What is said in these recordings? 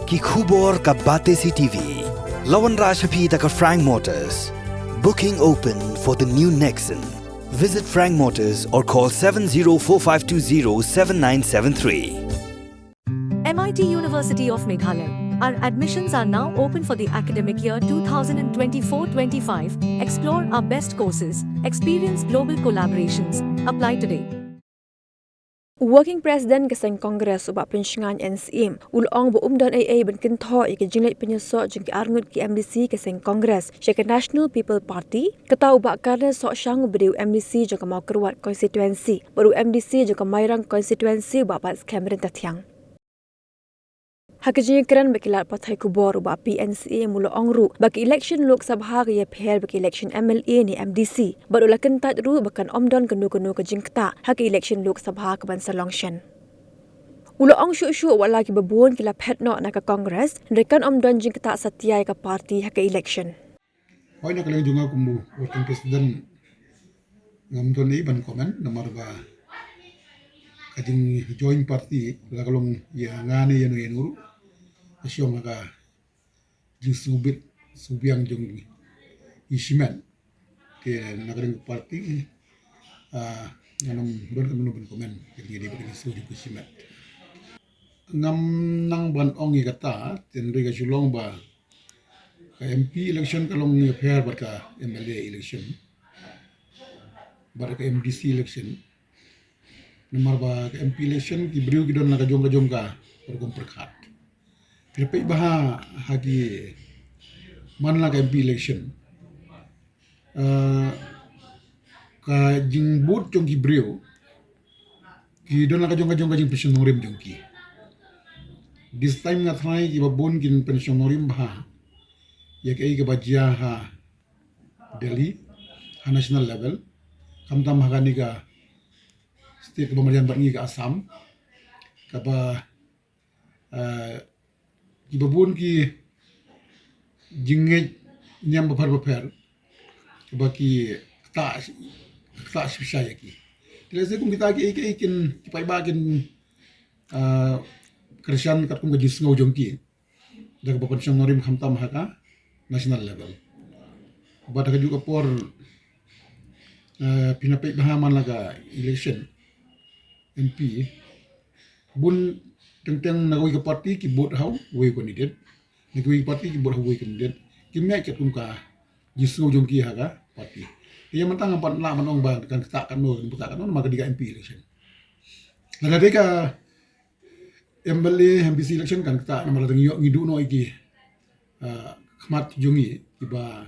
ki khubor ka bate si TV. Lawan Rashapi taka Frank Motors. Booking open for the new Nexon. Visit Frank Motors or call 7045207973. MIT University of Meghalaya. Our admissions are now open for the academic year 2024-25. Explore our best courses, experience global collaborations. Apply today. Working President Kaseng Congress ubak pensyingan NCM ulong beumdan Eiei ban Kynthoh ke Jingpynïasoh jeng arngut ki MDC Kaseng Congress syaka National People Party kata ubak karena sok syang beriu MDC jeng mau keruat konstituensi baru MDC jeng mairang konstituensi ubak pas Cameron Tatiang. Hakijnya keran bakilat patai kubor ubak PNCA mula ongru bagi election Lok Sabha ke pher bagi election MLA ni MDC baru lakan tat ru bakan omdon kenu-kenu ke jingkta hak election Lok Sabha ke Bansa Longshan. Ula ong syu-syu wala ki bebuan kila petno na ke Kongres rekan omdon jingkta satiai ke parti hak election. Hoy nak lang junga kumbu working president ngam ton ni ban komen nomor ba kajing join party la kalong ya ngani ya no asyong aga jing subiang jong isiman ke nagaring party nanong don kami ben komen jadi di bagi suju isiman ngam nang ban ong igata tenri ga julong ba ka MP election kalong ni fair barka MLA election barka MDC election nomor ba ka MP election ki briu gidon na kajong ka pergom perkat Repay baha hagi man la MP election ka jing bot jong ki brio ki don la kajong jing pension norim jong ki this time nga try ki babon kin pension norim baha ya kai ke bajia ha Delhi ha national level kamtam hagani ka state pemerintahan bangi ke Assam ka ba ki babun ki jingge nyam bapar baki ta sibsaya ki tilase kung kita ki ikin pai bagin Christian kat kung gajis ngau jongki daga bapan syang norim khamtam haka national level bada ka juga por pinapai bahaman laga election MP bun tentang nagawi ke parti ki bot hau we candidate nagawi parti ki bot hau we candidate ki mai ke tungka jisu jongki haga parti ia mentang empat la manong bang kan tak kan no maka diga MP election laga deka MLA MPC election kan tak nama latang ngidu no iki khmat jongi iba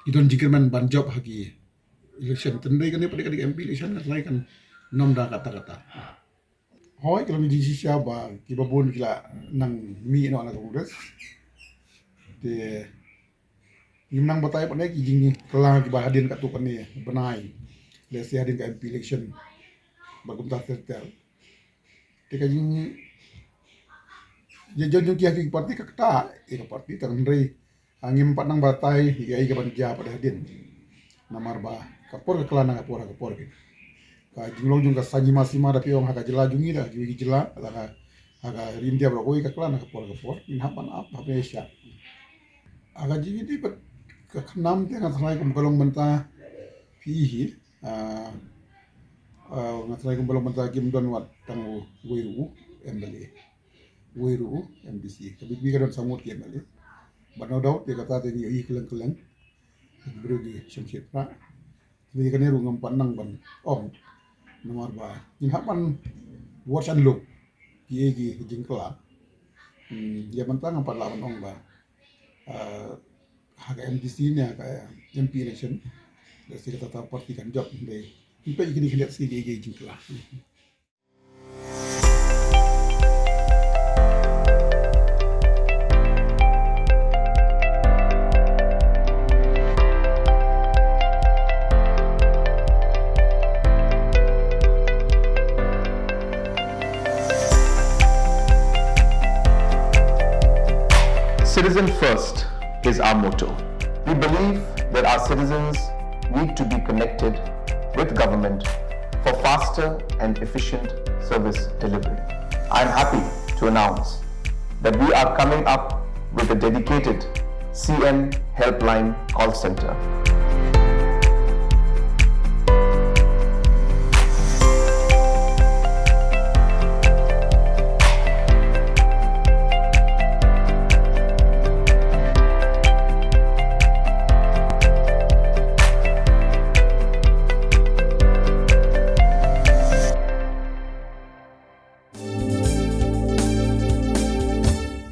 idon jikirman ban job haki election tendai kan pada diga MP election kan kan nom da kata-kata Hoy kalau di Indonesia ba kibabon kila nang mi no na Kongres de imnang batay pa nek jing kala ki bahadin ka tukan ni benai le si hadin ka MP election bagum ta tertel te ka jing je jonjo ki parti ka kata e ka parti tangri angim pat nang batay ya i ka banja pada hadin namar ba kapor ka kala nang kapor ki ka jinglong jung ka sanyi masima da piong haka jela jungi da jungi jela haka rindia bro koi ka klan ka por in hapan ap habesha aga jingi di pat ka khnam te nga thlai kum kalong banta pihi nga thlai kum kalong banta kim don wat tang weiru MLA weiru MDC ka bi ka don samut ki MLA bano daw te kata te ni i kelang bro di syamshid pra ni ka ne ru ngam panang ban ong nomor ba in hapan wasan look ki jingkla ya mentang empat lawan ong ba haga MDC ni ka MP election da sila tata parti kan job de impe ikini khilat si jingkla Citizen first is our motto. We believe that our citizens need to be connected with government for faster and efficient service delivery. I am happy to announce that we are coming up with a dedicated CM helpline call center.